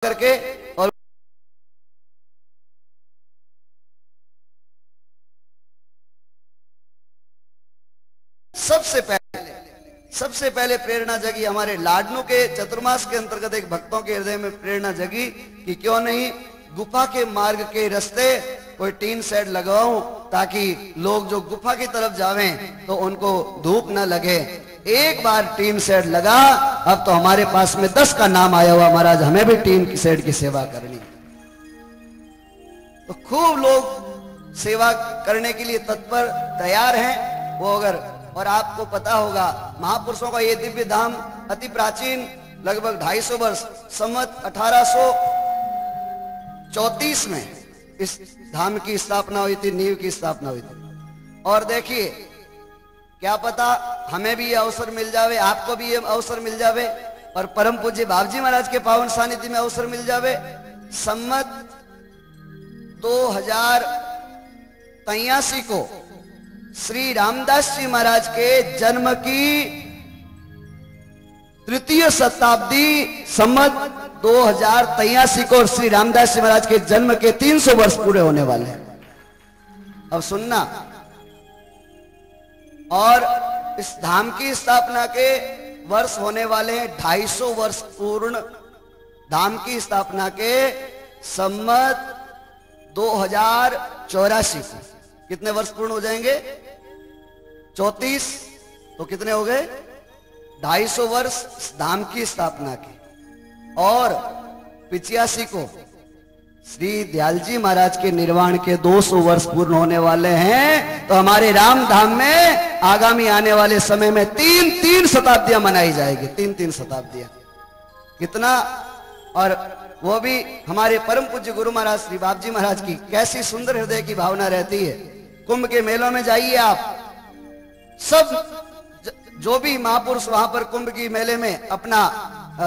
करके और सबसे पहले प्रेरणा जगी हमारे लाडनू के चतुर्मास के अंतर्गत एक भक्तों के हृदय में प्रेरणा जगी कि क्यों नहीं गुफा के मार्ग के रास्ते कोई टीन शेड लगवाऊं ताकि लोग जो गुफा की तरफ जावें तो उनको धूप न लगे। एक बार टीन शेड लगा, अब तो हमारे पास में 10 का नाम आया हुआ, महाराज हमें भी टीन शेड की सेवा करनी। तो खूब लोग सेवा करने के लिए तत्पर तैयार हैं। वो अगर और आपको पता होगा महापुरुषों का ये दिव्य धाम अति प्राचीन लगभग 250 वर्ष संवत 1834 में इस धाम की स्थापना हुई थी, नींव की स्थापना हुई थी। और देखिए क्या पता हमें भी ये अवसर मिल जावे, आपको भी ये अवसर मिल जावे और परम पूज्य बाबूजी महाराज के पावन सानिध्य में अवसर मिल जावे। संवत 2083 को श्री रामदास जी महाराज के जन्म की तृतीय शताब्दी संवत 2083 को श्री रामदास जी महाराज के जन्म के 300 वर्ष पूरे होने वाले हैं। अब सुनना, और इस धाम की स्थापना के वर्ष होने वाले हैं 250 वर्ष पूर्ण। धाम की स्थापना के संवत 2084 को कितने वर्ष पूर्ण हो जाएंगे? 34 तो कितने हो गए? 250 वर्ष धाम की स्थापना के। और 85 को श्री दयालजी महाराज के निर्वाण के 200 वर्ष पूर्ण होने वाले हैं। तो हमारे राम धाम में आगामी आने वाले समय में 3-3 शताब्दियां मनाई जाएगी। 3-3 शताब्दियां कितना, और वो भी हमारे परम पूज्य गुरु महाराज श्री बाबूजी महाराज की कैसी सुंदर हृदय की भावना रहती है। कुंभ के मेलों में जाइए आप, सब जो भी महापुरुष वहां पर कुंभ की मेले में अपना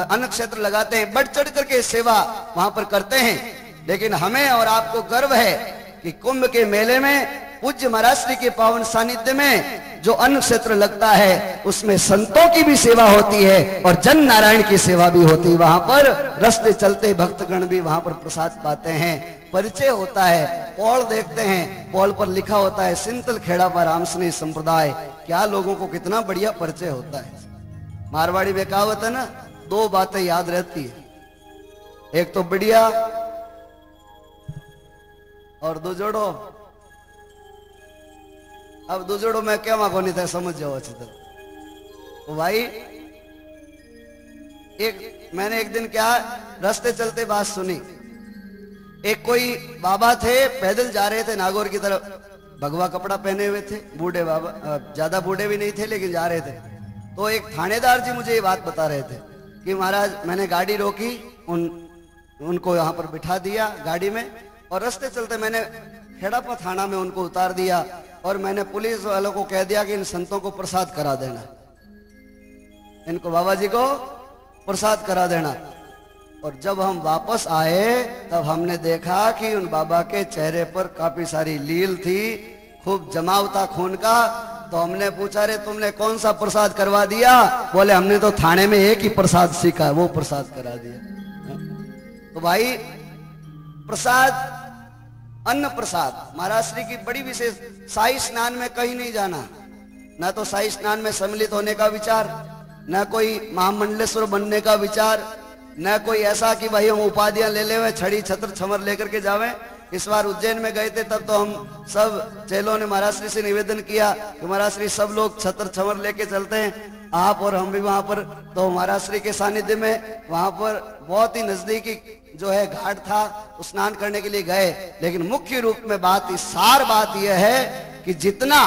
अन्न क्षेत्र लगाते हैं, बढ़ चढ़ करके सेवा वहां पर करते हैं। लेकिन हमें और आपको गर्व है कि कुंभ के मेले में पूज्य महाराज श्री के पावन सानिध्य में जो अन्न क्षेत्र लगता है उसमें संतों की भी सेवा होती है और जन नारायण की सेवा भी होती है। वहां पर रास्ते चलते भक्तगण भी वहां पर प्रसाद पाते हैं, परिचय होता है, पौल देखते हैं, पौल पर लिखा होता है सिंतल खेड़ा पर रामसनी संप्रदाय। क्या लोगों को कितना बढ़िया परिचय होता है। मारवाड़ी में कहावत है ना, 2 बातें याद रहती है, एक तो बढ़िया और दुजोड़ो। अब दुजोड़ो में क्या मांगो नहीं था, समझ जाओ अच्छी तरह। तो भाई मैंने एक दिन क्या रास्ते चलते बात सुनी। एक कोई बाबा थे, पैदल जा रहे थे नागौर की तरफ, भगवा कपड़ा पहने हुए थे, बूढ़े बाबा, ज्यादा बूढ़े भी नहीं थे लेकिन जा रहे थे। तो एक थानेदार जी मुझे ये बात बता रहे थे कि महाराज मैंने गाड़ी रोकी, उनको यहाँ पर बिठा दिया गाड़ी में, और रास्ते चलते मैंने खेड़ापा थाना में उनको उतार दिया और मैंने पुलिस वालों को कह दिया कि इन संतों को प्रसाद करा देना, इनको बाबा जी को प्रसाद करा देना। और जब हम वापस आए तब हमने देखा कि उन बाबा के चेहरे पर काफी सारी लील थी, खूब जमाव था खून का। तो हमने पूछा, रे तुमने कौन सा प्रसाद करवा दिया? बोले हमने तो थाने में एक ही प्रसाद सीखा, वो प्रसाद करा दिया। तो भाई प्रसाद, अन्न प्रसाद महाराज श्री की बड़ी विशेष। शाही स्नान में कहीं नहीं जाना, ना तो शाही स्नान में सम्मिलित होने का विचार, न कोई महामंडलेश्वर बनने का विचार, न कोई ऐसा कि भाई हम उपाधियां ले ले हुए छड़ी छत्र छमर लेकर के जावे। इस बार उज्जैन में गए थे तब तो हम सब चेलों ने महाराज श्री से निवेदन किया कि महाराज श्री सब लोग छत्र छमर लेके चलते हैं, आप और हम भी वहां पर। तो महाराज श्री के सानिध्य में वहां पर बहुत ही नजदीकी जो है घाट था, स्नान करने के लिए गए। लेकिन मुख्य रूप में बात, सार बात यह है कि जितना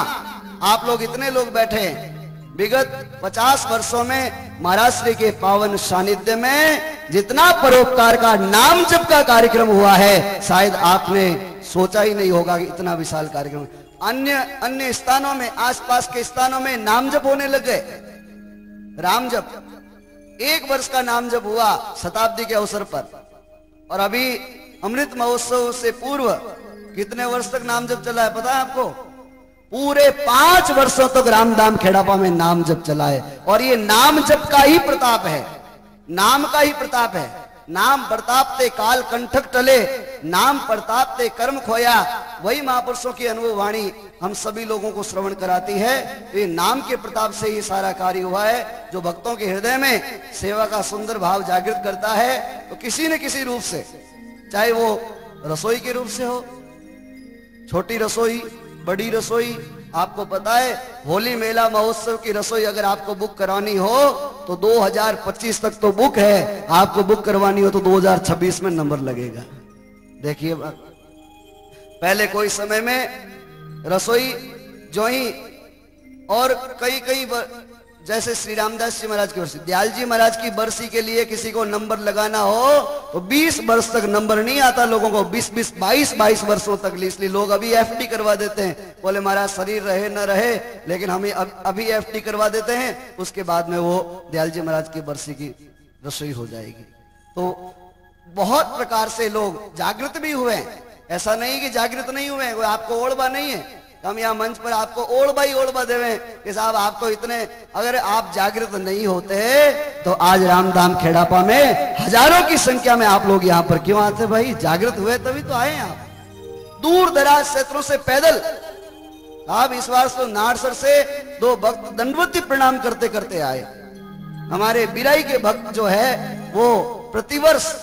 आप लोग, इतने लोग बैठे हैं, विगत 50 वर्षों में महाराज श्री के पावन सानिध्य में जितना परोपकार का नाम जप का कार्यक्रम हुआ है, शायद आपने सोचा ही नहीं होगा कि इतना विशाल कार्यक्रम। अन्य स्थानों में, आसपास के स्थानों में नाम जप होने लग गए। राम जप 1 वर्ष का नाम जप हुआ शताब्दी के अवसर पर, और अभी अमृत महोत्सव से पूर्व कितने वर्ष तक नाम जप चला है पता है आपको? पूरे 5 वर्षों तक रामधाम खेड़ापा में नाम जप चला है। और ये नाम जप का ही प्रताप है, नाम का ही प्रताप है। नाम प्रताप ते काल कंठक टले, नाम प्रताप ते कर्म खोया। वही महापुरुषों की अनुभव वाणी हम सभी लोगों को श्रवण कराती है। तो ये नाम के प्रताप से ही सारा कार्य हुआ है, जो भक्तों के हृदय में सेवा का सुंदर भाव जागृत करता है। तो किसी न किसी रूप से, चाहे वो रसोई के रूप से हो, छोटी रसोई, बड़ी रसोई, आपको पता है होली मेला महोत्सव की रसोई अगर आपको बुक करानी हो तो 2025 तक तो बुक है, आपको बुक करवानी हो तो 2026 में नंबर लगेगा। देखिए, पहले कोई समय में रसोई जो ही, और कई कई जैसे श्री रामदास जी महाराज की बरसी, दयाल जी महाराज की बरसी के लिए किसी को नंबर लगाना हो तो 20 वर्ष तक नंबर नहीं आता लोगों को, 20 22 वर्षों तक। इसलिए लोग अभी एफडी करवा देते हैं, बोले महाराज शरीर रहे न रहे, लेकिन हमें अभी एफडी करवा देते हैं, उसके बाद में वो दयाल जी महाराज की बरसी की रसोई हो जाएगी। तो बहुत प्रकार से लोग जागृत भी हुए हैं, ऐसा नहीं कि जागृत नहीं हुए हैं। कोई आपको ओढ़बा नहीं है, हम यहाँ मंच पर आपको ओढ़बा ही ओढ़बा देवे कि साहब आप तो इतने, अगर आप जागृत नहीं होते तो आज रामधाम खेड़ापा में हजारों की संख्या में आप लोग यहाँ पर क्यों आते भाई? जागृत हुए तभी तो आए आप, दूर दराज क्षेत्रों से पैदल। आप इस बार तो नारसर से 2 भक्त दंडवती प्रणाम करते करते आए। हमारे बिराई के भक्त जो है वो प्रतिवर्ष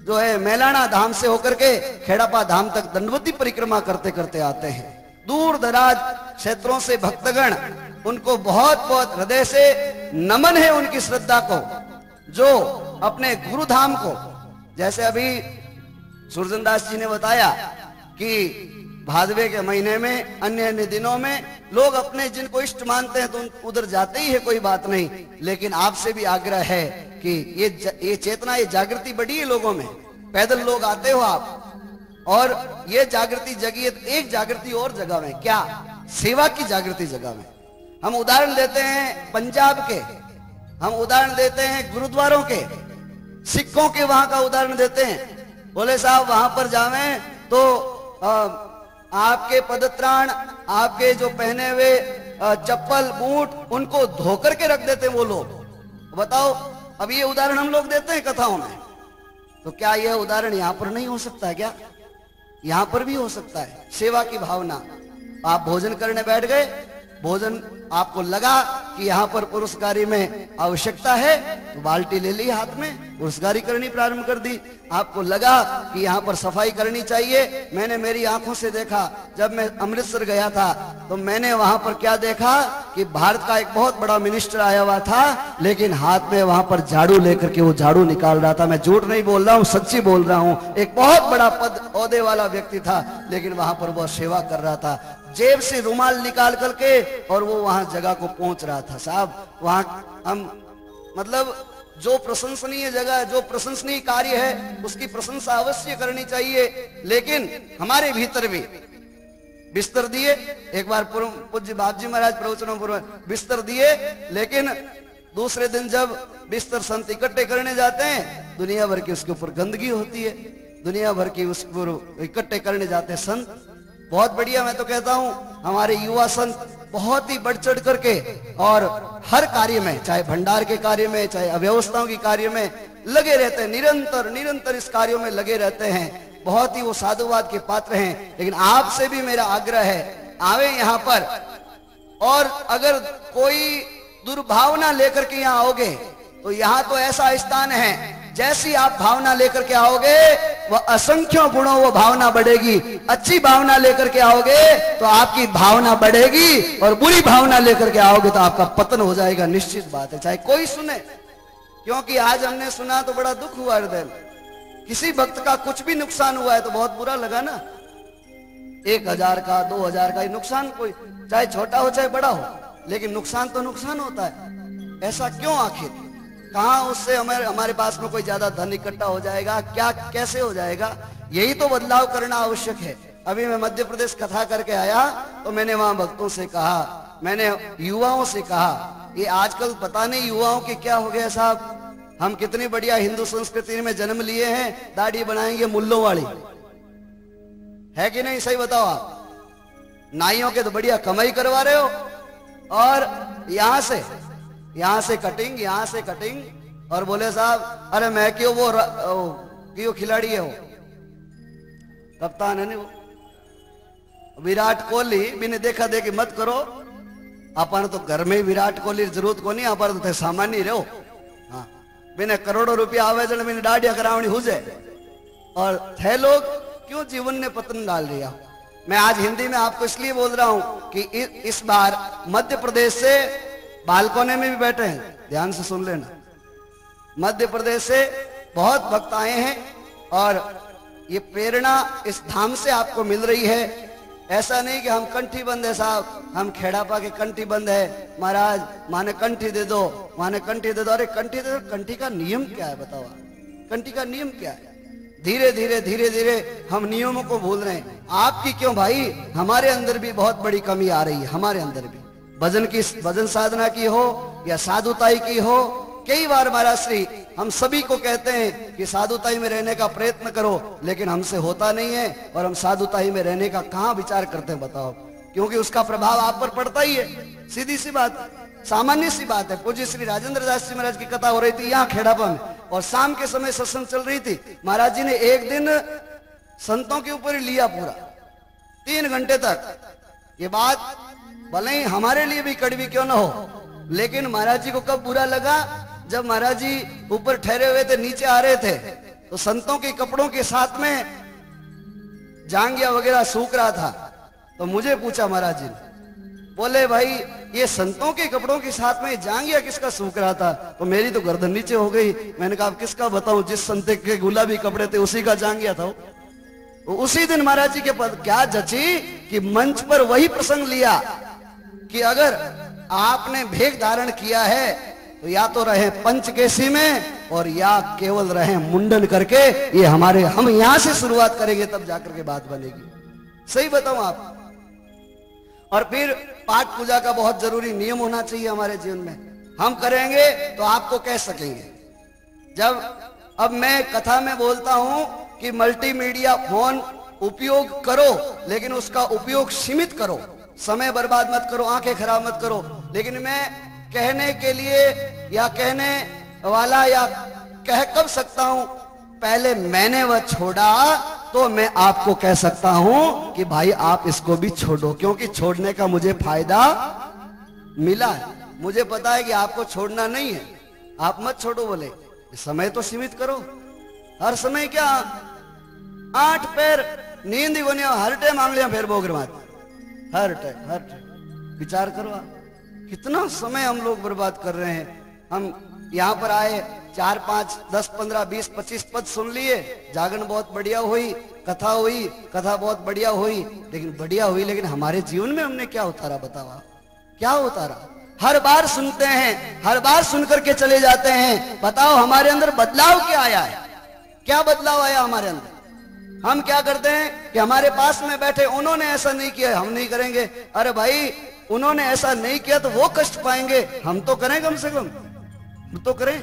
जो है मेलाना धाम से होकर के खेड़ापा धाम तक दंडवती परिक्रमा करते करते आते हैं। दूर दराज क्षेत्रों से भक्तगण, उनको बहुत बहुत हृदय से नमन है उनकी श्रद्धा को, जो अपने गुरु धाम को, जैसे अभी सुरजनदास जी ने बताया कि भादवे के महीने में अन्य अन्य दिनों में लोग अपने जिनको इष्ट मानते हैं तो उधर जाते ही है, कोई बात नहीं। लेकिन आपसे भी आग्रह है कि ये चेतना, ये जागृति बढ़ी है लोगों में, पैदल लोग आते हो आप, और ये जागृति जगी है। एक जागृति और जगह में, क्या? सेवा की जागृति जगह में। हम उदाहरण देते हैं पंजाब के, हम उदाहरण देते हैं गुरुद्वारों के, सिखों के वहां का उदाहरण देते हैं। बोले साहब वहां पर जावें तो आपके पदत्राण, आपके जो पहने हुए चप्पल बूट, उनको धोकर के रख देते हैं वो लोग। बताओ, अब ये उदाहरण हम लोग देते हैं कथाओं में, तो क्या यह उदाहरण यहां पर नहीं हो सकता है? क्या यहां पर भी हो सकता है? सेवा की भावना, आप भोजन करने बैठ गए, भोजन आपको लगा कि यहां पर पुरुषकारी में आवश्यकता है तो बाल्टी ले ली हाथ में, पुरुषकारी करनी प्रारंभ कर दी। आपको लगा कि यहां पर सफाई करनी चाहिए, मैंने मेरी आंखों से देखा, जब मैं अमृतसर गया था तो मैंने वहां पर क्या देखा कि भारत का एक बहुत बड़ा मिनिस्टर आया हुआ था, लेकिन हाथ में वहां पर झाड़ू लेकर के वो झाड़ू निकाल रहा था। मैं झूठ नहीं बोल रहा हूं, सच्ची बोल रहा हूं। एक बहुत बड़ा पद ओहदे वाला व्यक्ति था, लेकिन वहां पर वो सेवा कर रहा था, जेब से रुमाल निकाल करके, और वो वहां जगह को पहुंच रहा था। साहब वहां हम, मतलब जो प्रशंसनीय जगह, जो प्रशंसनीय कार्य है, उसकी प्रशंसा अवश्य करनी चाहिए। लेकिन हमारे भीतर भी बिस्तर दिए, एक बार पूज्य बाप जी महाराज प्रवचनों पूर्व बिस्तर दिए, लेकिन दूसरे दिन जब बिस्तर संत इकट्ठे करने जाते हैं, दुनिया भर की उसके ऊपर गंदगी होती है, दुनिया भर की उसको इकट्ठे करने जाते हैं संत। बहुत बढ़िया, मैं तो कहता हूं हमारे युवा संत बहुत ही बढ़ चढ़ करके और हर कार्य में, चाहे भंडार के कार्य में, चाहे अव्यवस्थाओं के कार्य में लगे रहते हैं, निरंतर इस कार्यों में लगे रहते हैं। बहुत ही वो साधुवाद के पात्र हैं। लेकिन आपसे भी मेरा आग्रह है, आवे यहाँ पर, और अगर कोई दुर्भावना लेकर के यहाँ आओगे तो यहाँ तो ऐसा स्थान है, जैसी आप भावना लेकर के आओगे वह असंख्यों गुणों वो भावना बढ़ेगी। अच्छी भावना लेकर के आओगे तो आपकी भावना बढ़ेगी, और बुरी भावना लेकर के आओगे तो आपका पतन हो जाएगा, निश्चित बात है, चाहे कोई सुने। क्योंकि आज हमने सुना तो बड़ा दुख हुआ हृदय में, किसी भक्त का कुछ भी नुकसान हुआ है तो बहुत बुरा लगा ना। 1000 का 2000 का नुकसान, कोई चाहे छोटा हो चाहे बड़ा हो, लेकिन नुकसान तो नुकसान होता है। ऐसा क्यों आखिर? कहां उससे हमारे पास में कोई ज्यादा धन इकट्ठा हो जाएगा? क्या कैसे हो जाएगा? यही तो बदलाव करना आवश्यक है। अभी मैं मध्य प्रदेश कथा करके आया तो मैंने वहां भक्तों से कहा, मैंने युवाओं से कहा, ये आजकल पता नहीं युवाओं के क्या हो गया साहब। हम कितनी बढ़िया हिंदू संस्कृति में जन्म लिए हैं, दाढ़ी बनाएंगे मुल्लों वाली, है कि नहीं? सही बताओ आप। नाइयों के तो बढ़िया कमाई करवा रहे हो, और यहां से कटिंग, यहां से कटिंग, और बोले साहब अरे मैं क्यों वो क्यों खिलाड़ी है वो कप्तान है नहीं वो विराट कोहली बिने देखा देखी मत करो। अपन तो घर में विराट कोहली जरूरत को नहीं, अपन तो सामान्य रहो। हाँ बिने करोड़ों रुपया आवे जन बिने डाडिया करावनी हो जाए। और थे लोग क्यों जीवन ने पतन डाल दिया। मैं आज हिंदी में आपको इसलिए बोल रहा हूं कि इस बार मध्य प्रदेश से बालकोने में भी बैठे हैं, ध्यान से सुन लेना। मध्य प्रदेश से बहुत भक्त आए हैं और ये प्रेरणा इस धाम से आपको मिल रही है। ऐसा नहीं कि हम कंठी बंद है साहब, हम खेड़ापा के कंठी बंद है महाराज, माने कंठी दे दो, माने कंठी दे दो। अरे कंठी दे दो, कंठी का नियम क्या है बताओ। कंठी का नियम क्या है? धीरे धीरे धीरे धीरे हम नियमों को भूल रहे हैं। आपकी क्यों भाई, हमारे अंदर भी बहुत बड़ी कमी आ रही है। हमारे अंदर भी भजन साधना की हो या साधुताई की हो। कई बार महाराज श्री हम सभी को कहते हैं कि साधुताई में रहने का प्रयत्न करो, लेकिन हमसे होता नहीं है। और हम साधुताई में रहने का कहां विचार करते हैं बताओ, क्योंकि उसका प्रभाव आप पर पड़ता ही है। सीधी सी बात, सामान्य सी बात है। पूज्य श्री राजेंद्र दास जी महाराज की कथा हो रही थी यहाँ खेड़ापा में, और शाम के समय सत्संग चल रही थी। महाराज जी ने एक दिन संतों के ऊपर ही लिया पूरा 3 घंटे तक। ये बात भले ही हमारे लिए भी कड़वी क्यों ना हो, लेकिन महाराज जी को कब बुरा लगा, जब महाराज जी ऊपर ठहरे हुए थे, नीचे आ रहे थे, तो संतों के कपड़ों के साथ में जांघिया वगैरह सूख रहा था। तो मुझे पूछा महाराज जी, बोले भाई ये संतों के कपड़ों के साथ में जांघिया किसका सूख रहा था? तो मेरी तो गर्दन नीचे हो गई। मैंने कहा अब किसका बताऊं, जिस संत के गुलाबी कपड़े थे उसी का जांघिया था। तो उसी दिन महाराज जी के पद क्या जची कि मंच पर वही प्रसंग लिया कि अगर आपने भेष धारण किया है तो या तो रहे पंचकेशी में और या केवल रहे मुंडन करके। ये हम यहां से शुरुआत करेंगे तब जाकर के बात बनेगी। सही बताऊं आप। और फिर पाठ पूजा का बहुत जरूरी नियम होना चाहिए हमारे जीवन में। हम करेंगे तो आपको कह सकेंगे। अब मैं कथा में बोलता हूं कि मल्टीमीडिया फोन उपयोग करो, लेकिन उसका उपयोग सीमित करो, समय बर्बाद मत करो, आंखें खराब मत करो। लेकिन मैं कहने के लिए या कहने वाला या कह कब सकता हूं, पहले मैंने वह छोड़ा तो मैं आपको कह सकता हूं कि भाई आप इसको भी छोड़ो, क्योंकि छोड़ने का मुझे फायदा मिला है। मुझे पता है कि आपको छोड़ना नहीं है, आप मत छोड़ो। बोले समय तो सीमित करो। हर समय क्या 8 पैर नींद ही बनिया, हर टाइम मांगलिया फेर बोगर मात, हर टाइम विचार करो आप कितना समय हम लोग बर्बाद कर रहे हैं। हम यहाँ पर आए 4, 5, 10, 15, 20, 25 पद सुन लिए, जागरण बहुत बढ़िया हुई, कथा हुई, कथा बहुत बढ़िया हुई, लेकिन हमारे जीवन में हमने क्या उतारा बताओ आप, क्या उतारा? हर बार सुनते हैं, हर बार सुनकर के चले जाते हैं। बताओ हमारे अंदर बदलाव क्या आया है? क्या बदलाव आया हमारे अंदर? हम क्या करते हैं कि हमारे पास में बैठे उन्होंने ऐसा नहीं किया, हम नहीं करेंगे। अरे भाई उन्होंने ऐसा नहीं किया तो वो कष्ट पाएंगे, हम तो करें, कम से कम हम तो करें।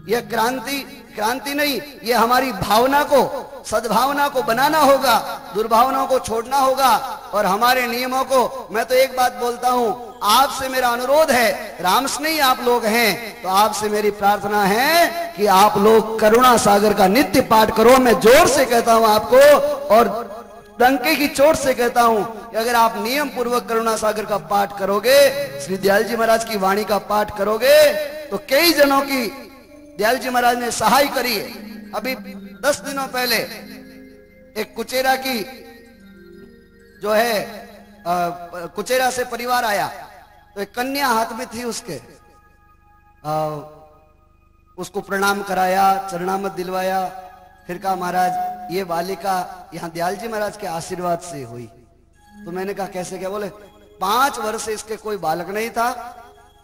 यह क्रांति नहीं, ये हमारी भावना को, सद्भावना को बनाना होगा, दुर्भावनाओं को छोड़ना होगा और हमारे नियमों को। मैं तो एक बात बोलता हूं, आपसे मेरा अनुरोध है, रामस्नेही आप लोग हैं तो आपसे मेरी प्रार्थना है कि आप लोग करुणा सागर का नित्य पाठ करो। मैं जोर से कहता हूं आपको और डंके की चोट से कहता हूं कि अगर आप नियम पूर्वक करुणा सागर का पाठ करोगे, श्री दयाल जी महाराज की वाणी का पाठ करोगे, तो कई जनों की दयाल जी महाराज ने सहाय करी है। अभी 10 दिनों पहले एक कुचेरा की जो है कुचेरा से परिवार आया, तो एक कन्या हाथ में थी उसके, उसको प्रणाम कराया, चरणामत दिलवाया। फिर कहा महाराज ये बालिका यहाँ दयाल जी महाराज के आशीर्वाद से हुई। तो मैंने कहा कैसे? क्या? बोले 5 वर्ष से इसके कोई बालक नहीं था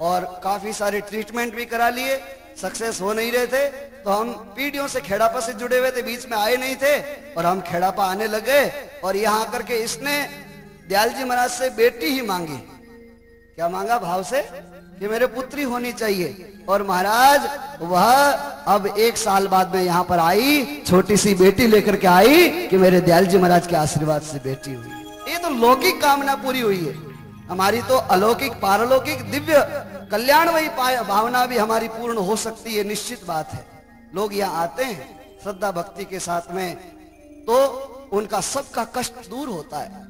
और काफी सारे ट्रीटमेंट भी करा लिए, सक्सेस हो नहीं रहे थे। तो हम पीढ़ियों से खेड़ापा से जुड़े हुए थे, बीच में आए नहीं थे और हम खेड़ापा आने लगे। और यहाँ आकर के इसने दयाल जी महाराज से बेटी ही मांगी। क्या मांगा? भाव से कि मेरे पुत्री होनी चाहिए। और महाराज वह अब 1 साल बाद में यहाँ पर आई, छोटी सी बेटी लेकर के आई कि मेरे दयाल जी महाराज के आशीर्वाद से बेटी हुई। ये तो लौकिक कामना पूरी हुई है। हमारी तो अलौकिक पारलौकिक दिव्य कल्याण वही भावना भी हमारी पूर्ण हो सकती है, निश्चित बात है। लोग यहाँ आते हैं श्रद्धा भक्ति के साथ में, तो उनका सबका कष्ट दूर होता है।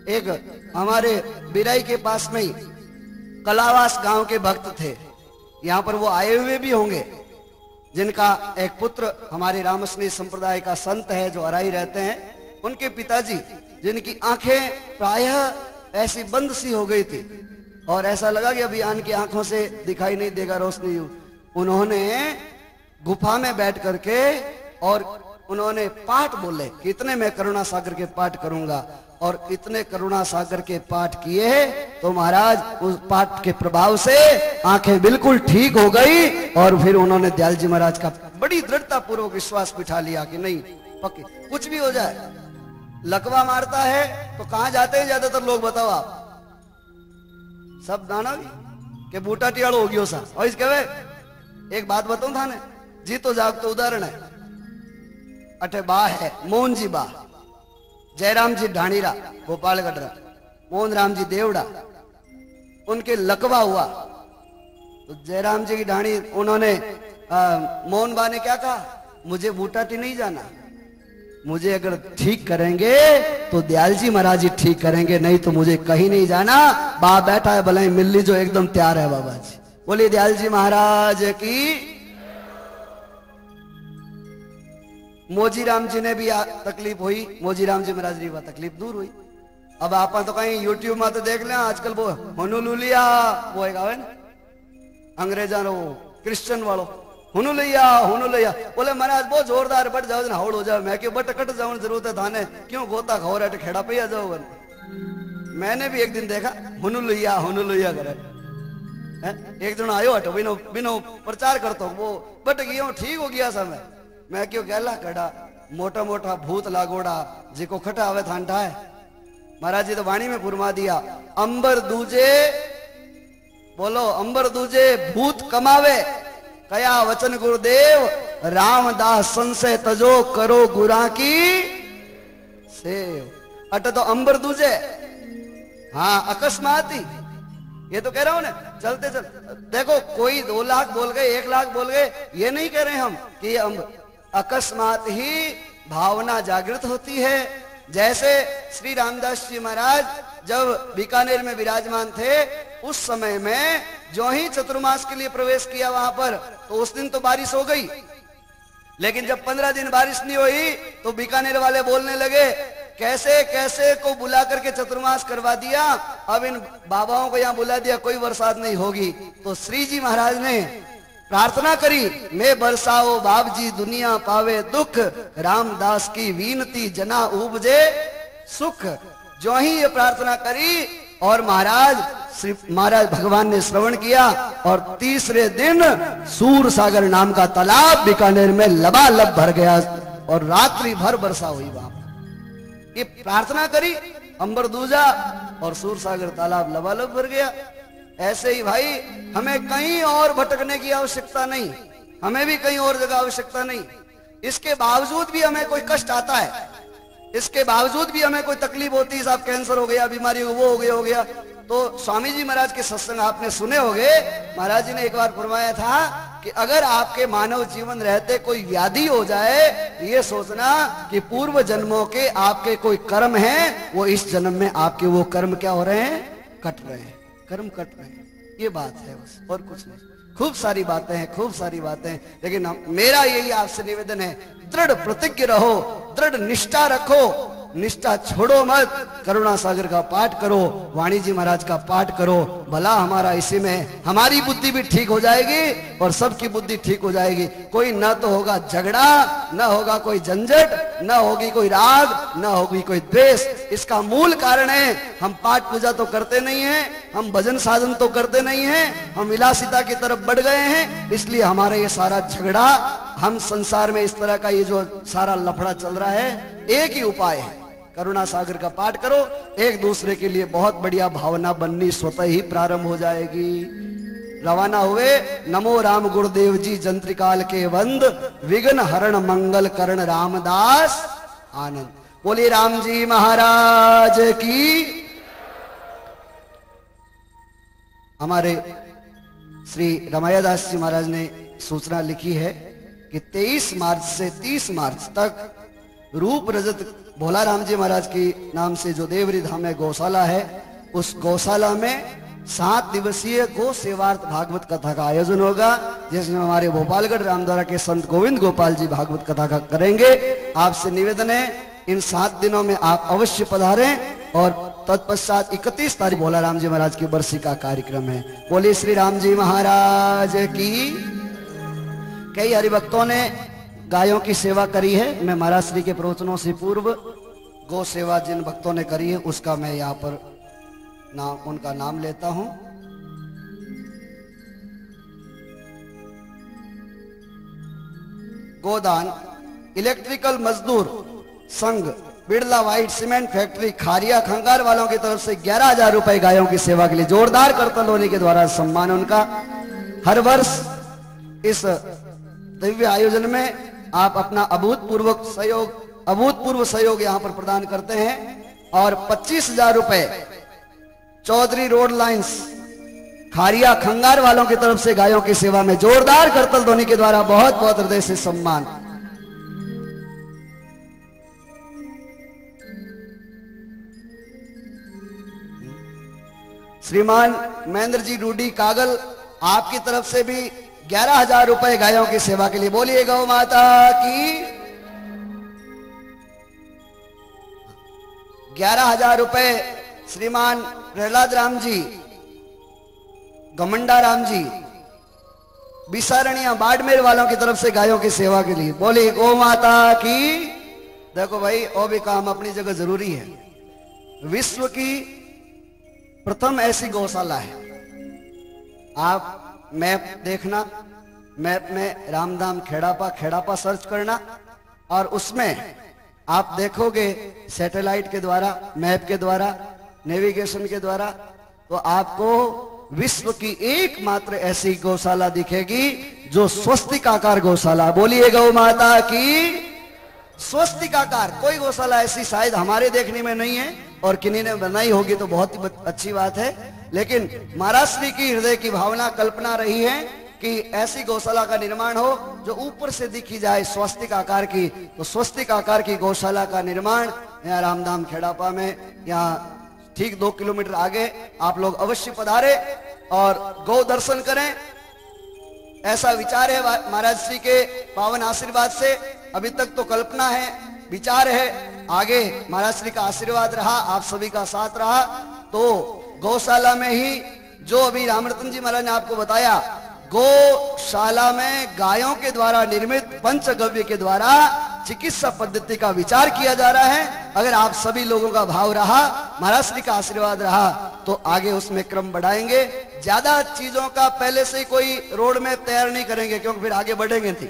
एक हमारे बिराई के पास में ही कलावास गांव के भक्त थे, यहाँ पर वो आए हुए भी होंगे, जिनका एक पुत्र हमारे रामस्नेही संप्रदाय का संत है जो अराई रहते हैं। उनके पिताजी जिनकी आंखें प्रायः ऐसी बंद सी हो गई थी और ऐसा लगा कि अभी आन की आंखों से दिखाई नहीं देगा रोशनी, उन्होंने गुफा में बैठ करके और उन्होंने पाठ बोले कि इतने मैं करुणा सागर के पाठ करूंगा, और इतने करुणा सागर के पाठ किए तो महाराज उस पाठ के प्रभाव से आंखें बिल्कुल ठीक हो गई। और फिर उन्होंने दयाल जी महाराज का बड़ी दृढ़ता पूर्वक विश्वास बिठा लिया कि नहीं पक्के कुछ भी हो जाए। लकवा मारता है तो कहां जाते हैं ज्यादातर लोग, बताओ आप? सब दाना के बूटा टियाड़ो हो गयो सा। और इसके वे एक बात बताऊं था ने, जी तो जाग तो उदाहरण है। अठे बा है मोहन जी बा, जयराम जी ढाणीरा गोपालगढ़, मोहन राम जी देवड़ा, उनके लकवा हुआ तो जयराम जी की ढाणी, उन्होंने मोहन बा ने क्या कहा, मुझे बूटाटी नहीं जाना, मुझे अगर ठीक करेंगे तो दयाल जी महाराज जी ठीक करेंगे, नहीं तो मुझे कहीं नहीं जाना। बा बैठा है भलाई मिल्ली जो एकदम तैयार है बाबा जी। बोलिए दयाल जी महाराज की। मोजीराम जी ने भी तकलीफ हुई, मोजीराम जी महाराज जी तकलीफ दूर हुई। अब आप तो कहीं यूट्यूब में तो देख लें आजकल वो हुनुलुलिया वो एक आवे ना अंग्रेजा नो क्रिश्चियन वालो हुनुलैया बोले महाराज बहुत जोरदार बट जाओ हाउड़ हो जाओ। मैं क्यों बट कट जाओ जरूरत है थाने, क्यों गोता खाओ रहे खेड़ा पे आ जाओ। मैंने भी एक दिन देखा हुनुलैया करे एक जन आयो हटो बिनो बिनो प्रचार करतो वो बट गयो ठीक हो गया समय। मैं क्यों कहला कड़ा मोटा मोटा भूत लागोड़ा जिको खटा आवे थांठा है। महाराज जी तो वाणी में फुरमा दिया, अंबर दूजे बोलो अंबर दूजे भूत कमावे, कया वचन गुरुदेव रामदास संशय तजो करो गुरा की सेव। अट तो अंबर दूजे, हाँ अकस्मात ही ये तो कह रहा हूं ना, चलते चल देखो कोई 2 लाख बोल गए 1 लाख बोल गए ये नहीं कह रहे हम कि ये अकस्मात ही भावना जागृत होती है। जैसे श्री रामदास जी महाराज जब बीकानेर में विराजमान थे उस समय में जो ही चतुर्मास के लिए प्रवेश किया वहां पर तो उस दिन तो बारिश हो गई, लेकिन जब 15 दिन बारिश नहीं हुई तो बीकानेर वाले बोलने लगे कैसे कैसे को बुला करके चतुर्मास करवा दिया, अब इन बाबाओं को यहाँ बुला दिया कोई बरसात नहीं होगी। तो श्री जी महाराज ने प्रार्थना करी, मैं बरसाओ बाप जी दुनिया पावे दुख, रामदास की वीनती जना उपजे सुख। जो ही ये प्रार्थना करी और महाराज भगवान ने श्रवण किया और तीसरे दिन सूर सागर नाम का तालाब बीकानेर में लबालब भर गया और रात्रि भर वर्षा हुई। वहां ये प्रार्थना करी अंबर दूजा और सूर सागर तालाब लबालब भर गया। ऐसे ही भाई हमें कहीं और भटकने की आवश्यकता नहीं, हमें भी कहीं और जगह आवश्यकता नहीं। इसके बावजूद भी हमें कोई कष्ट आता है, इसके बावजूद भी हमें कोई तकलीफ होती है, साहब कैंसर हो गया, बीमारी वो हो गया। तो स्वामी जी महाराज के सत्संग आपने सुने होंगे, महाराज जी ने एक बार फरमाया था कि अगर आपके मानव जीवन रहते कोई व्याधि हो जाए ये सोचना कि पूर्व जन्मों के आपके कोई कर्म हैं, वो इस जन्म में आपके वो कर्म क्या हो रहे हैं, कट रहे हैं, कर्म कट रहे हैं। ये बात है बस और कुछ नहीं। खूब सारी बातें हैं, खूब सारी बातें हैं, लेकिन मेरा यही आपसे निवेदन है, दृढ़ प्रतिज्ञ रहो, दृढ़ निष्ठा रखो, निष्ठा छोड़ो मत। करुणा सागर का पाठ करो, वाणी जी महाराज का पाठ करो, भला हमारा इसी में हमारी बुद्धि भी ठीक हो जाएगी और सबकी बुद्धि ठीक हो जाएगी। कोई ना तो होगा झगड़ा, ना होगा कोई झंझट, ना होगी कोई राग, ना होगी कोई द्वेष। इसका मूल कारण है हम पाठ पूजा तो करते नहीं हैं, हम भजन साधन तो करते नहीं हैं, हम विलासिता की तरफ बढ़ गए हैं, इसलिए हमारा ये सारा झगड़ा, हम संसार में इस तरह का ये जो सारा लफड़ा चल रहा है। एक ही उपाय है, करुणा सागर का पाठ करो, एक दूसरे के लिए बहुत बढ़िया भावना बननी स्वतः ही प्रारंभ हो जाएगी। रवाना हुए, नमो राम गुरुदेव जी जंत्रिकाल के वंद, विघ्न हरण मंगल करण रामदास आनंद। बोलिए राम जी महाराज की। हमारे श्री रमायादास जी महाराज ने सूचना लिखी है कि 23 मार्च से 30 मार्च तक रूप रजत भोला राम जी महाराज की नाम से जो देवरी धाम में गौशाला है, उस गौशाला में 7 दिवसीय गो सेवार्थ भागवत कथा का आयोजन होगा, जिसमें हमारे भोपालगढ़ रामद्वारा के संत गोविंद गोपाल जी भागवत कथा का करेंगे। आपसे निवेदन है इन 7 दिनों में आप अवश्य पधारें और तत्पश्चात 31 तारीख भोला राम जी महाराज की बरसी का कार्यक्रम है। बोलिए श्री राम जी महाराज की। कई हरिभक्तों ने गायों की सेवा करी है। मैं महाराज श्री के प्रवचनों से पूर्व गौ सेवा जिन भक्तों ने करी है उसका मैं यहाँ पर उनका नाम लेता हूं। गोदान इलेक्ट्रिकल मजदूर संघ Birla white cement factory Kharia Khangar वालों की तरफ से 11,000 रुपए गायों की सेवा के लिए जोरदार करतल होने के द्वारा सम्मान उनका। हर वर्ष इस दिव्य आयोजन में आप अपना अभूतपूर्व सहयोग यहां पर प्रदान करते हैं और 25,000 रुपए चौधरी रोड लाइंस खारिया खंगार वालों की तरफ से गायों की सेवा में जोरदार करतल ध्वनि के द्वारा बहुत बहुत हृदय से सम्मान। श्रीमान महेंद्र जी डूडी कागल, आपकी तरफ से भी 11,000 रुपए गायों की सेवा के लिए। बोलिए गौ माता की। 11,000 रुपए श्रीमान प्रहलाद राम जी, गमंडा राम जी, बिसारणिया बाड़मेर वालों की तरफ से गायों की सेवा के लिए। बोलिए गौ माता की। देखो भाई, और भी काम अपनी जगह जरूरी है। विश्व की प्रथम ऐसी गौशाला है। आप मैप देखना, मैप में रामधाम खेड़ापा सर्च करना और उसमें आप देखोगे सैटेलाइट के द्वारा, मैप के द्वारा, नेविगेशन के द्वारा, तो आपको विश्व की एकमात्र ऐसी गौशाला दिखेगी जो स्वस्तिकाकार गौशाला। बोलिए गौ माता की। स्वस्तिकाकार कोई गौशाला ऐसी शायद हमारे देखने में नहीं है और किन्हीं ने बनाई होगी तो बहुत ही अच्छी बात है, लेकिन महाराज श्री की हृदय की भावना कल्पना रही है कि ऐसी गौशाला का निर्माण हो जो ऊपर से दिखी जाए स्वस्तिक आकार की। तो स्वस्तिक आकार की गौशाला का निर्माण यहाँ रामधाम खेड़ापा में, यहाँ ठीक 2 किलोमीटर आगे आप लोग अवश्य पधारे और गौ दर्शन करें। ऐसा विचार है महाराज श्री के पावन आशीर्वाद से। अभी तक तो कल्पना है, विचार है, आगे महाराज श्री का आशीर्वाद रहा, आप सभी का साथ रहा तो गौशाला में ही जो अभी रामरतन जी महाराज ने आपको बताया, गौशाला में गायों के द्वारा निर्मित पंचगव्य के द्वारा चिकित्सा पद्धति का विचार किया जा रहा है। अगर आप सभी लोगों का भाव रहा, महाराज श्री का आशीर्वाद रहा तो आगे उसमें क्रम बढ़ाएंगे। ज्यादा चीजों का पहले से ही कोई रोड में तैयार नहीं करेंगे क्योंकि फिर आगे बढ़ेंगे नहीं।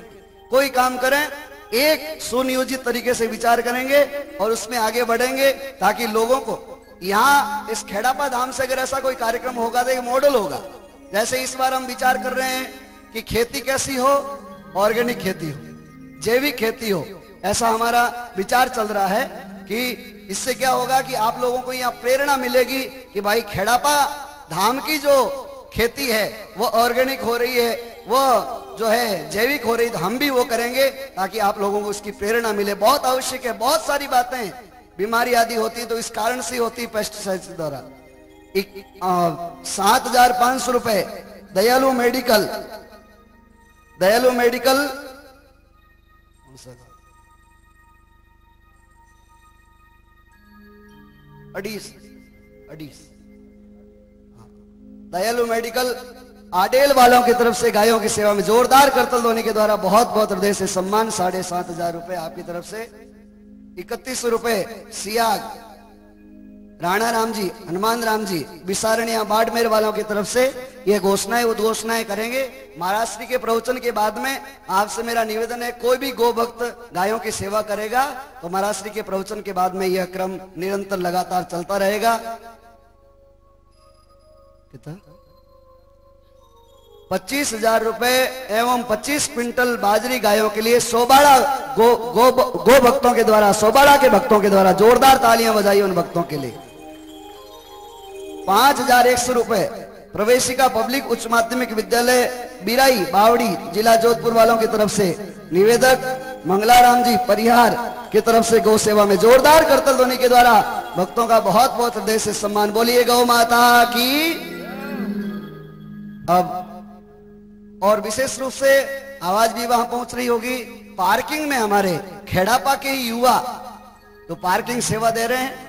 कोई काम करें एक सुनियोजित तरीके से विचार करेंगे और उसमें आगे बढ़ेंगे ताकि लोगों को यहाँ इस खेड़ापा धाम से अगर ऐसा कोई कार्यक्रम होगा तो एक मॉडल होगा। जैसे इस बार हम विचार कर रहे हैं कि खेती कैसी हो, ऑर्गेनिक खेती हो, जैविक खेती हो, ऐसा हमारा विचार चल रहा है कि इससे क्या होगा कि आप लोगों को यहाँ प्रेरणा मिलेगी कि भाई खेड़ापा धाम की जो खेती है वो ऑर्गेनिक हो रही है, वो जो है जैविक हो रही, तो हम भी वो करेंगे ताकि आप लोगों को उसकी प्रेरणा मिले। बहुत आवश्यक है। बहुत सारी बातें बीमारी आदि होती है तो इस कारण से होती है पेस्टिसाइड के द्वारा। 7,500 रुपए दयालु मेडिकल दयालु मेडिकल आडेल वालों की तरफ से गायों की सेवा में जोरदार करतल ध्वनि के द्वारा बहुत बहुत हृदय से सम्मान। 7,500 रुपए आपकी तरफ से। 31 रुपए सियाग राणा राम जी, हनुमान राम जी, बिसारणिया बाड़मेर वालों की तरफ से ये घोषणाएं उद्घोषणाएं करेंगे। महाराज श्री के प्रवचन के बाद में आपसे मेरा निवेदन है, कोई भी गो भक्त गायों की सेवा करेगा तो महाराज श्री के प्रवचन के बाद में यह क्रम निरंतर लगातार चलता रहेगा। कितना 25,000 रुपए एवं 25 क्विंटल बाजरी गायों के लिए सोबाड़ा गो भक्तों के द्वारा, सोबाड़ा के भक्तों के द्वारा जोरदार तालियां बजाइए उन भक्तों के लिए। 5,100 रुपए प्रवेशिका पब्लिक उच्च माध्यमिक विद्यालय बिराई बावड़ी जिला जोधपुर वालों की तरफ से निवेदक मंगलाराम जी परिहार की तरफ से गौ सेवा में जोरदार करतल ध्वनि के द्वारा भक्तों का बहुत बहुत हृदय से सम्मान। बोलिए गौ माता की। अब और विशेष रूप से आवाज भी वहां पहुंच रही होगी। पार्किंग में हमारे खेड़ापा के युवा तो पार्किंग सेवा दे रहे हैं।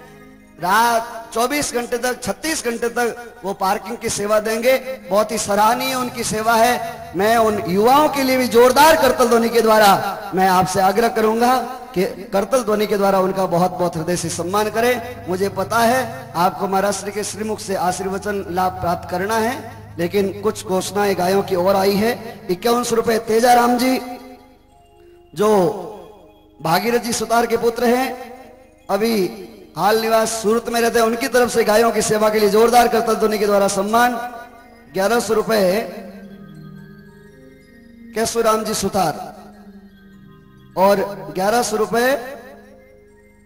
रात 24 घंटे तक 36 घंटे तक वो पार्किंग की सेवा देंगे। बहुत ही सराहनीय उनकी सेवा है। मैं उन युवाओं के लिए भी जोरदार करतल ध्वनि के द्वारा मैं आपसे आग्रह करूंगा कि करतल ध्वनि के द्वारा उनका बहुत बहुत हृदय से सम्मान करें। मुझे पता है आपको महाराष्ट्र के श्रीमुख से आशीर्वचन लाभ प्राप्त करना है, लेकिन कुछ घोषणाएं गायों की ओर आई है। 51 रुपए तेजाराम जी जो भागीरथ जी सुतार के पुत्र हैं, अभी हाल निवास सूरत में रहते हैं, उनकी तरफ से गायों की सेवा के लिए जोरदार करतल ध्वनि के द्वारा सम्मान। 1100 रुपए केशुराम जी सुतार और 1100 रुपए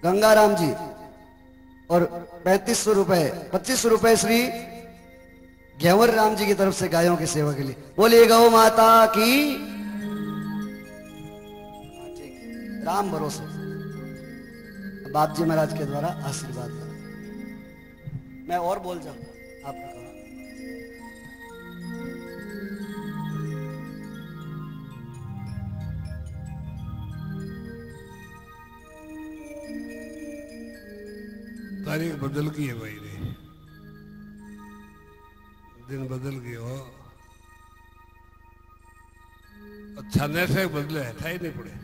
गंगाराम जी और 3500 रुपए 25 रुपए श्री घेवर राम जी की तरफ से गायों की सेवा के लिए। बोलिए गौ माता की। राम भरोसे बाप जी महाराज के द्वारा आशीर्वाद। मैं और बोल जाऊं आपने कहा। तारीख बदल गई है भाई ने, दिन बदल गए हो। अच्छा न से बदले है था ही नहीं पड़े।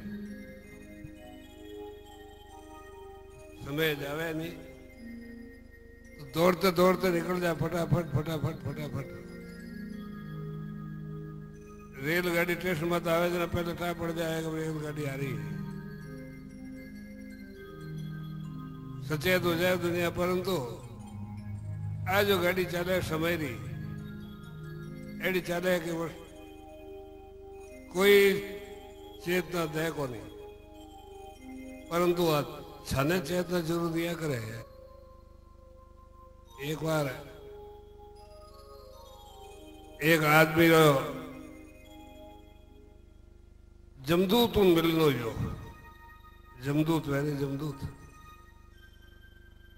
समय जावे नहीं तो दौड़ते दौड़ते निकल जाए फटाफट फटाफट फटाफट। रेलगाड़ी स्टेशन में तो आवे जना पहले टा पड़ जाएगा रेलगाड़ी आ रही है। सचेत हो जाए दुनिया, परंतु आज जो गाड़ी चाले समय री एडी चाले कि कोई चेतना दे को नहीं, परंतु आज छाने चेतना जरूर दिया करे। एक बार एक आदमी रो जमदूत मिलनो जो जमदूत वैसे जमदूत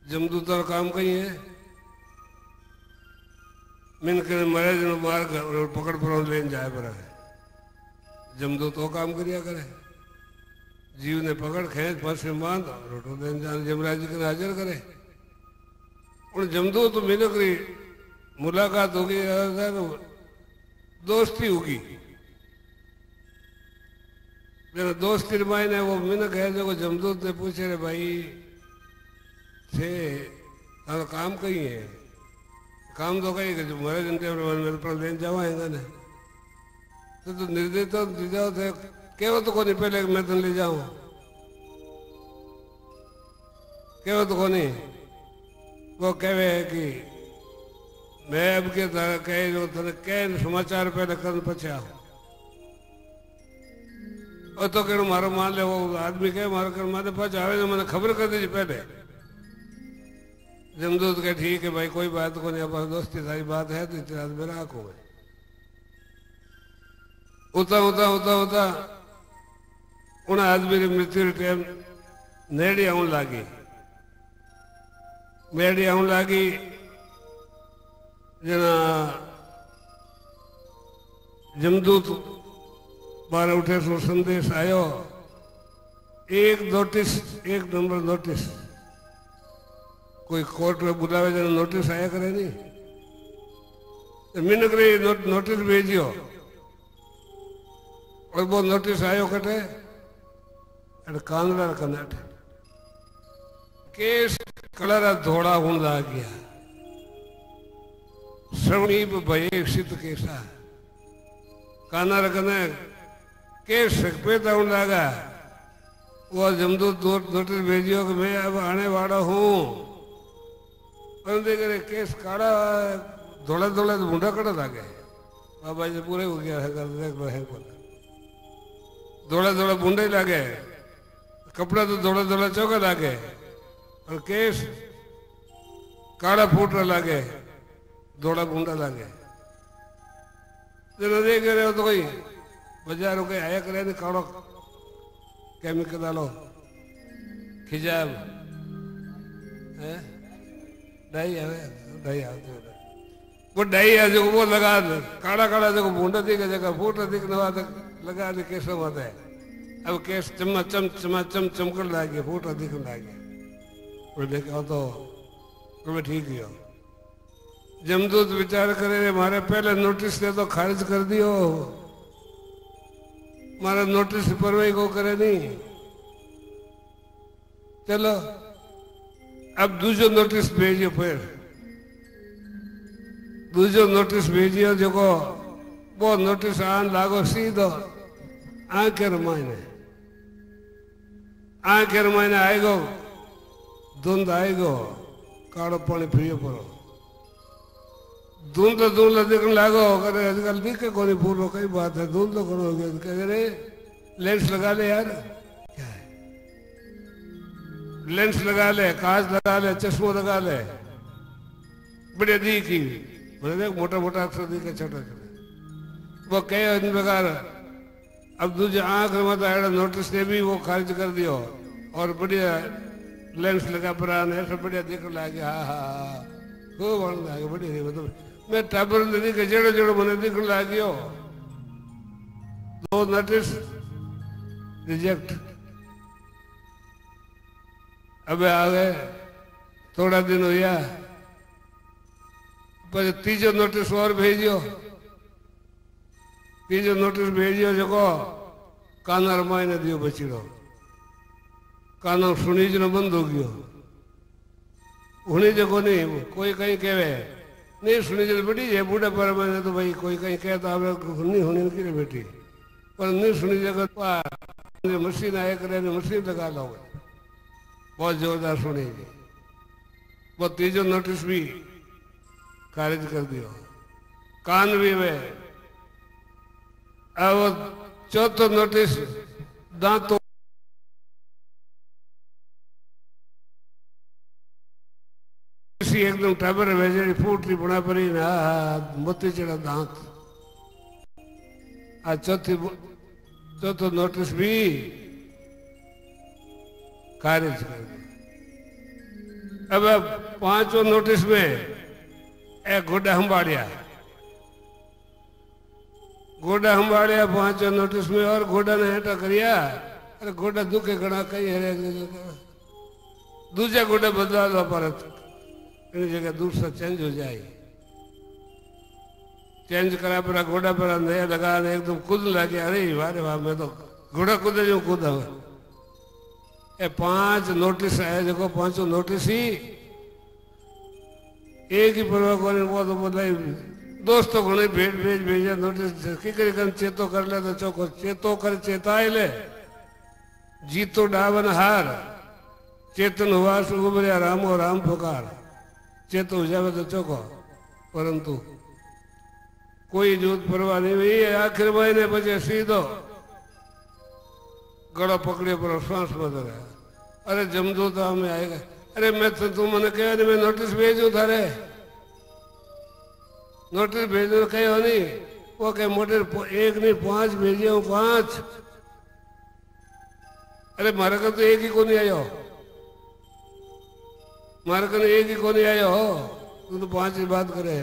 जमदूत का काम कहीं है। मिन के मरे जन मार पकड़ पकड़ लेन जाए पर जमदूत वो काम करिया करे। जीव ने पकड़ खेच फंस बांध रोटो देन जान जमराज जी के हाजिर करे। उन जमदूत तो मिनक रही मुलाकात होगी, दोस्ती होगी। मेरा दोस्त की मायने वो मिनक है जो जमदूत ने पूछे रे भाई थे तारा काम कहीं है। काम तो कहीं जो मरे जनते मेरे पर लेन जावाएगा ना तो निर्देश तो जाओ थे केवल तो कोनी पहले मैं तुम ले जाऊं केवल तो कोनी वो कहे है कि मैं अब के कहे जो कह समाचार पहले कर पछे आओ और तो कह मारो मान ले। वो आदमी कहे मारो कर मारे पास आवे तो मैंने खबर कर दीजिए पहले। जमदूत के ठीक है भाई कोई बात को नहीं, अपना दोस्ती सारी बात है तो इतना मेरा आंखों में उता उता उता उता उन आदमी की मृत्यु टाइम नेड़ी आने लगी। मेड़ी आने लगी जना जमदूत बारह उठे सो संदेश आयो। एक नोटिस एक नंबर नोटिस कोई कोर्ट में बुलावे जना नोटिस आया करे नहीं तो मिनक रे नोटिस भेजियो और वो नोटिस आयो कटे अरे कांगड़ा कनाट केस कलरा धोड़ा होने लग गया। श्रवणीप भये सिद्ध केसा काना रखने केस सकपेता होने लगा। वो जमदूत नोटिस भेजियो कि मैं अब आने वाला हूँ, परंतु केस काड़ा धोड़ा धोड़ा मुंडा कड़ा लगे। बाबा जी पूरे हो गया है धोड़ा धोड़ा बूंदे लागे, कपड़ा तो धोड़ा धोड़ा चौका लागे और केस काला फूट लागे धोड़ा बूंदा लागे। जना देख रहे हो तो कोई बाजारों के आया करे ने काड़ो केमिकल डालो खिजाब है डाई आवे वो डाई है जो वो लगा दे काड़ा काड़ा जो बूंदा दिखे जगह फूट दिख नवा तक लगा दे कैसे होता है अब केस चम चमकड़ लागे फूट दिख लागे वो देखो तो तुम्हें ठीक ही हो जमदूत विचार करे मारे पहले नोटिस दे तो खारिज कर दियो मारा नोटिस परवाही को करे नहीं चलो अब दूसरो नोटिस भेजियो फिर दूसरो नोटिस भेजियो जो वो नोटिस आन लागो सीधो आंखेर मायने आएगो धुंध आएगो काड़ो पानी पियो पड़ो धुंध दिखने लागो करे आजकल दिखे कोनी पूर्व कई बात है धुंध करो करे लेंस लगा ले यार क्या है लेंस लगा ले कांच लगा ले चश्मो लगा ले बड़े दी की बोले देख मोटा मोटा अक्षर दिखे छोटा छोटा वो कहे इन प्रकार अब दूसरे आंख मत आया नोटिस ने भी वो खारिज कर दियो और बढ़िया लेंस लगा पर ऐसा बढ़िया दिखने लगे हाँ खूब आनंद आ गया बढ़िया मतलब मैं टाबर नदी के जेड़ो जेड़ो मैंने दिखने लगियो दो नोटिस रिजेक्ट अब आ गए थोड़ा दिन हो गया पर तीजो नोटिस और भेजियो तीजो नोटिस भेजियो जो काना रमाई ने दियो बचीड़ो काना सुनी जो बंद हो गयो हुनी जो नहीं कोई कहीं कहवे नहीं सुनी जो बेटी है बूढ़े पर मैंने तो भाई कोई कहीं कहता नहीं होनी की बेटी पर नहीं सुनी जगह मशीन आए करे मशीन लगा लो बहुत जोरदार सुनेगी वो तीजो नोटिस भी खारिज कर दियो कान भी वे अब चौथो नोटिस दांतों एकदम टाबर वेजड़ी फूटरी बना पड़ी ना मोती चढ़ा दांत आ चौथो नोटिस भी खारिज कर दिया अब पांचों नोटिस में एक गोडा हंबाड़िया पांचों नोटिस में और गोडा ने हेटा करिया अरे गोडा दुखे घना कई है दूसरा गोडा बदला लो परत जगह दूसरा चेंज हो जाए चेंज करा पर घोड़ा पर नया लगा एकदम कूद लगे अरे वारे वाह मैं तो घोड़ा कूदे जो कूदा ये पांच नोटिस आया देखो पांचों नोटिस ही एक ही परवाह को वो तो मतलब दोस्तों को नहीं भेजा नोटिस की चेतो कर ले तो चौको चेतो कर चेताए ले जीतो डावन हार चेतन हुआ सुगुबरिया रामो राम पुकार चेतो हो जावे तो चौको परंतु कोई जूत परवाह नहीं हुई आखिर महीने बचे सीधो गड़ो पकड़े पर श्वास बद रहा अरे जमदूत में आएगा अरे मैं तो तू मैंने कहा नहीं मैं नोटिस भेजू थारे नोटिस भेजू कहो नहीं वो कहे मोटे एक नहीं पांच भेजिए हूँ पांच अरे मारे का तो एक ही को नहीं आयो मारे का एक ही को नहीं आयो हो तू तो पांच ही बात करे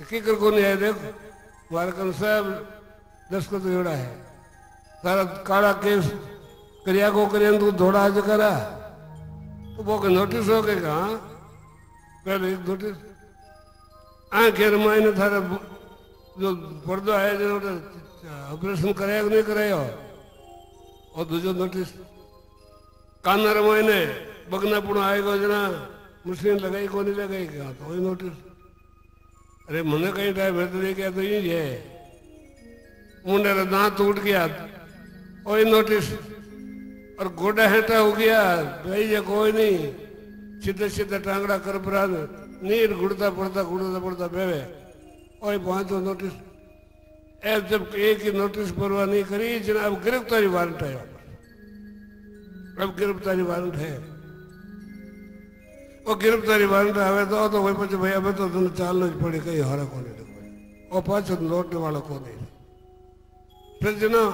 किकर को नहीं आया देखो मारे का सब 10 को तो जोड़ा है सारा काला केस करिया को करिया तू दौड़ा आज करा तो वो नोटिस हो गए हाँ पहले एक नोटिस आंखेर मायने थारा जो पर्दो आया जो ऑपरेशन कराया नहीं कराया और दूसरो नोटिस कानर मायने बगना पुणो आएगा जना मशीन लगाई को नहीं लगाई क्या तो वही नोटिस अरे मैंने कहीं टाइम है तो क्या तो यही है मुंडे का दांत टूट गया वही नोटिस और गोडा हेटा हो गया भाई ये कोई नहीं सीधे सीधे टांगड़ा कर पड़ा नीर गुड़ता पड़ता बेवे वही पांचों नोटिस ऐसे जब एक ही नोटिस परवाह नहीं करी जनाब गिरफ्तारी वारंट है अब गिरफ्तारी वारंट है वो गिरफ्तारी वारंट आवे तो वही पचे भाई अब तो तुम चालना ज पड़ी कई हारा को नहीं और पाछो लौटने वाला को नहीं। सज्जनों,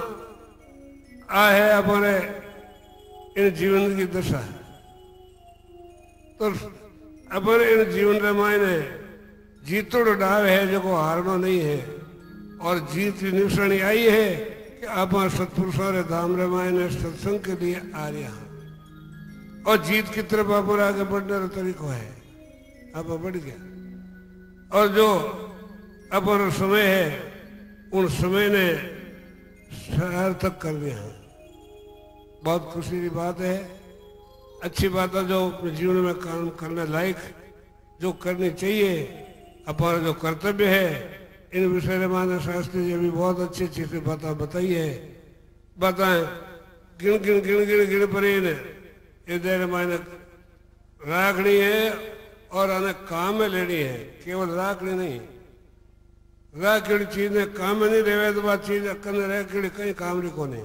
आ है हमारे इन जीवन की दशा। तो अपने इन जीवन रे मायने जीतोड़ो डाव है जो को हारनो नहीं है। और जीत की निशानी आई है कि आप सतपुरुषों रे धाम रे मायने सत्संग के लिए आ रहे हैं। और जीत की तरफ आप आगे बढ़ने का तरीका है, आप बढ़ गया। और जो अपना समय है उन समय ने सार्थक कर दिया है। बहुत खुशी की बात है, अच्छी बात है। जो अपने जीवन में काम करने लायक जो करनी चाहिए, अपना जो कर्तव्य है, इन विषय में माने शास्त्री जी भी बहुत अच्छी अच्छी से बातें बताई है। बताएं गिन पर ये देर मायने राखनी है और आने काम में लेनी है, केवल राखनी नहीं। राखड़ी चीज ने काम में नहीं रहे तो बात चीज करने रहे कहीं काम री को नहीं।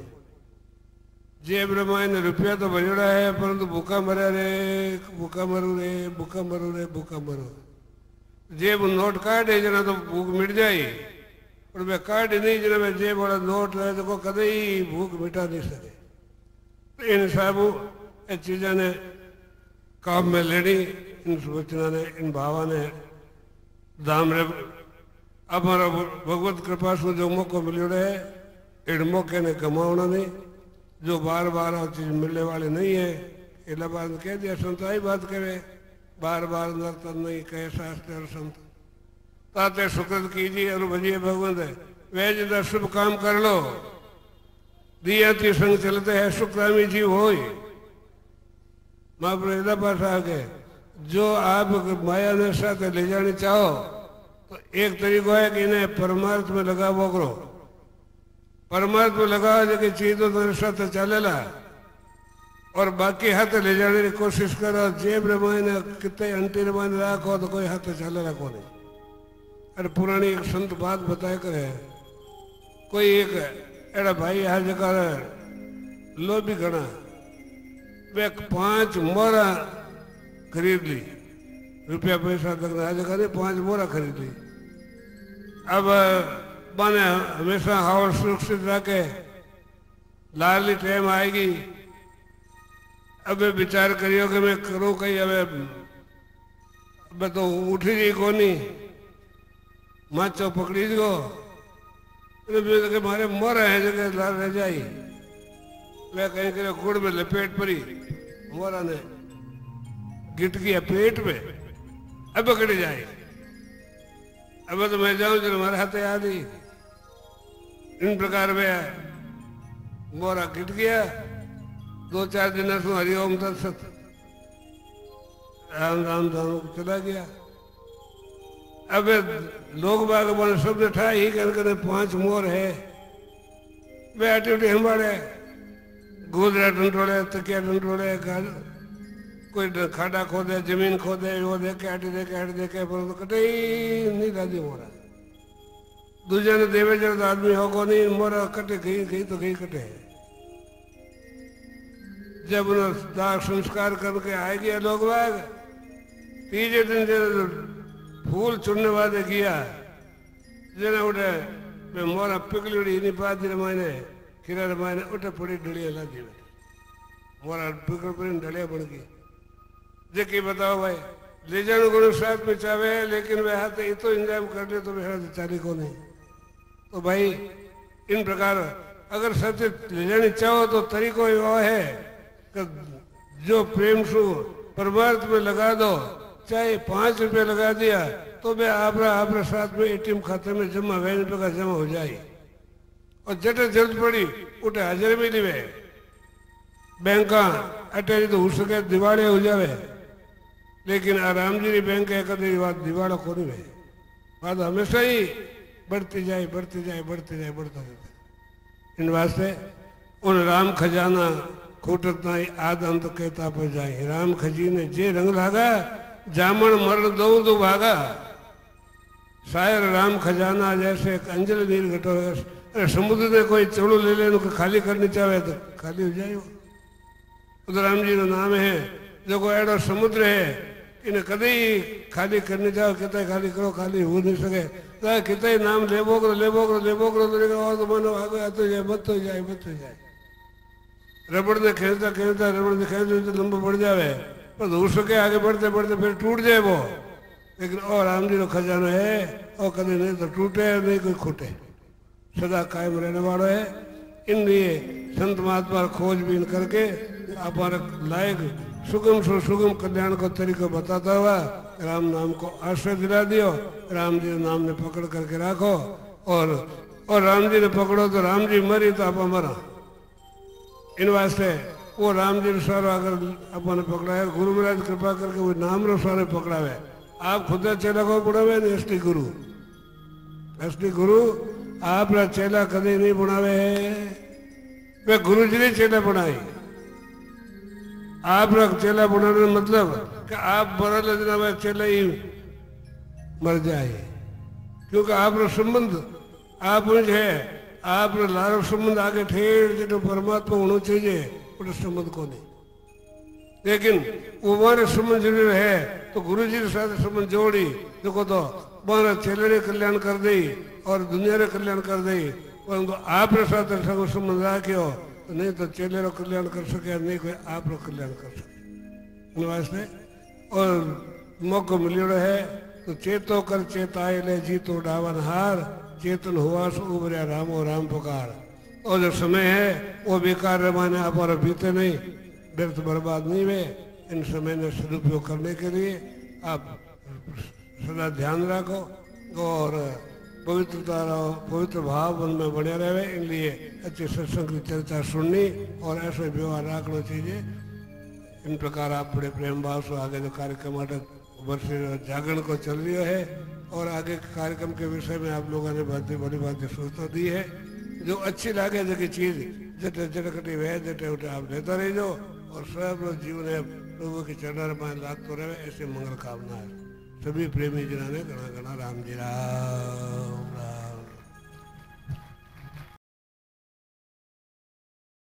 जेब रे मायने रुपया तो भजड़ा है, परंतु भूखा मरे रे, भूखा मरू रे, भूखा मरू रे, भूखा मरू। जेब नोट काटे जना तो भूख मिट जाए, पर मैं काटे नहीं जना मैं जेब वाला नोट रहे तो कदे ही भूख मिटा नहीं सके। तो इन सब चीजा ने काम में लेनी, इन सूचना ने, इन भावा ने दाम रे हमारा भगवत कृपा से जो मौका मिलो है, इन मौके ने कमाना नहीं, जो बार बार चीज मिलने वाली नहीं है। इला बार कह दिया संत आई बात करे, बार बार नर्तन नहीं कहे शास्त्र और संत। ताते सुकृत कीजिए और भजिए भगवंत, वे जितना शुभ काम कर लो, दिया ती संग चलते हैं सुखरामी जीव हो। महाप्रभु इधर पास आके जो आप माया ने साथ ले जानी चाहो तो एक तरीका है कि इन्हें परमार्थ में लगावो करो। परमार्थ में लगाओ जो कि चीज तो तेरे साथ चलेला, और बाकी हाथ ले जाने की कोशिश करो। जेब रे मायने कितने अंटी रे मायने रखो तो कोई हाथ चलेला को नहीं। अरे पुरानी एक संत बात बताए करे, कोई एक एड़ा भाई हर जगह लोभी घना, वे 5 मोरा खरीद ली, रुपया पैसा तक हर जगह ने 5 मोरा खरीद ली। अब माने हमेशा हवा सुरक्षित रखे, लाली टाइम आएगी। अब विचार करियो कि मैं करूँ कहीं, अब तो उठी रही कोनी, माचो पकड़ी गो के मारे मोरा है जगह लाल रह जाई। वे कहीं करे गुड़ में लपेट पड़ी, मोरा ने गिट गया पेट में, अब पकड़ी जाए। अब तो मैं जाऊं जो हमारे हाथ याद ही। इन प्रकार में मोरा गिट गया। 2-4 दिन से हरिओम दर्शत राम राम राम चला गया। अब लोग बाग बन शब्द ठा ही करके 5 मोर है, वे अटी हमारे गोदरा डंडोड़े, तकिया डंडोड़े, कोई खाड़ा खोदे, जमीन खोदे, वो देखे हट देखे पर तो कटे नहीं राजी मोरा। दूजा ने देवे जब आदमी होगो नहीं, मोरा कटे गई तो गई कटे। जब उन्हें दाग संस्कार करके आए गया लोग बाग, तीजे दिन जब फूल चुनने वादे किया, जना उठे मैं मोरा पिघली उड़ी नहीं पाती रमायने, खीरा रमायने उठे पड़ी डलिया ला दी, मोरा पिघल पड़ी डलिया बन गई। जेकी बताओ भाई, ले जाने को साथ में चावे, लेकिन वे हाथ इतो इंजाम कर ले तो वे हाथ चाली को नहीं। तो भाई इन प्रकार अगर सत्य ले जानी चाहो तो तरीको यो है कि जो प्रेम सु परमार्थ में लगा दो, चाहे 5 रुपये लगा दिया तो वे आपरा साथ में एटीएम खाते में जमा वैन का जमा हो जाए। और जटे जरूरत पड़ी उठे हाजिर भी लिवे, बैंक अटे तो हो सके दिवाले हो जावे, लेकिन आराम जी बैंक है कभी बात दिवाला को नहीं है, बात हमेशा ही बढ़ती जाए बढ़ता जाए। इन वास्ते उन राम खजाना खूटत नहीं आद अंत कहता पर जाए। राम खजीने जे रंग लागा, जामन मरण दो तो भागा। शायर राम खजाना जैसे एक अंजल नील घटो। अरे समुद्र में कोई चोड़ो ले ले खाली करनी चाहे तो खाली हो जाए। उधर राम जी का नाम है जो को एडो समुद्र है, इन्हें कभी खाली करने जाओ कहता है खाली करो, खाली हो नहीं सके। चाहे कितना ही नाम लेबो करो तो और तो मानो आगे आते जाए मत हो जाए। रबड़ ने खेलता तो लंबा बढ़ जावे, पर दूसरे के आगे बढ़ते फिर टूट जाए वो। लेकिन और राम जी का खजाना है, और कभी नहीं तो टूटे नहीं कोई खूटे, सदा कायम रहने वाला है। इसलिए संत महात्मा खोजबीन करके हमारे लायक सुगम कल्याण को तरीको बताता हुआ राम नाम को आश्रय दिला दियो। राम जी नाम ने पकड़ करके रखो, और राम जी ने पकड़ो तो राम जी मरी तो आप मरा। इन वास्ते वो राम जी सारो अगर अपन पकड़ा है, गुरु महाराज कृपा करके वो नाम रो सारे पकड़ावे। आप खुद चेला को बुढ़ावे नहीं, असली गुरु आप चेला कभी नहीं बुढ़ावे है, वे गुरु जी ने चेला बनाई। आप चेला बनाने मतलब कि आप बड़ा लेना वह चेला ही मर जाए, क्योंकि आप संबंध आप है, आप लारो संबंध आगे ठेर जो परमात्मा होना चाहिए वो संबंध को नहीं। लेकिन वो हमारे संबंध जरूर है तो गुरु जी के साथ संबंध जोड़ी देखो तो हमारा चेले ने कल्याण कर दी और दुनिया ने कल्याण कर दी, परंतु आप साथ संबंध रखियो तो नहीं तो चेले रो कल्याण कर सके, नहीं कोई आप रो कल्याण कर सके। वास्ते और मौको मिलो है तो चेतो कर चेताए ले जीतो डावन हार, चेतन हुआ सो उबरिया रामो राम पुकार। और जो समय है वो बेकार रवाना आप और बीते नहीं, व्यर्थ बर्बाद नहीं हुए। इन समय ने सदुपयोग करने के लिए आप सदा ध्यान रखो और पवित्रता रहो, पवित्र भाव मन में बने रहे। इसलिए अच्छे सत्संग की चर्चा सुननी और ऐसे व्यवहार रखना चाहिए। इन प्रकार आप बड़े प्रेम भाव से आगे जो कार्यक्रम वर्ष जागरण को चल रही है और आगे कार्यक्रम के विषय में आप लोगों ने बड़ी बातें सोच दी है। जो अच्छी लगे जो चीज जटे जटकटी वह जटे उठे आप लेता रह जाओ और सब जीवन है प्रभु के चरण में लागतो रहे। ऐसे मंगल कामना है। सभी प्रेमी जना ने गणा गणा राम जी राम।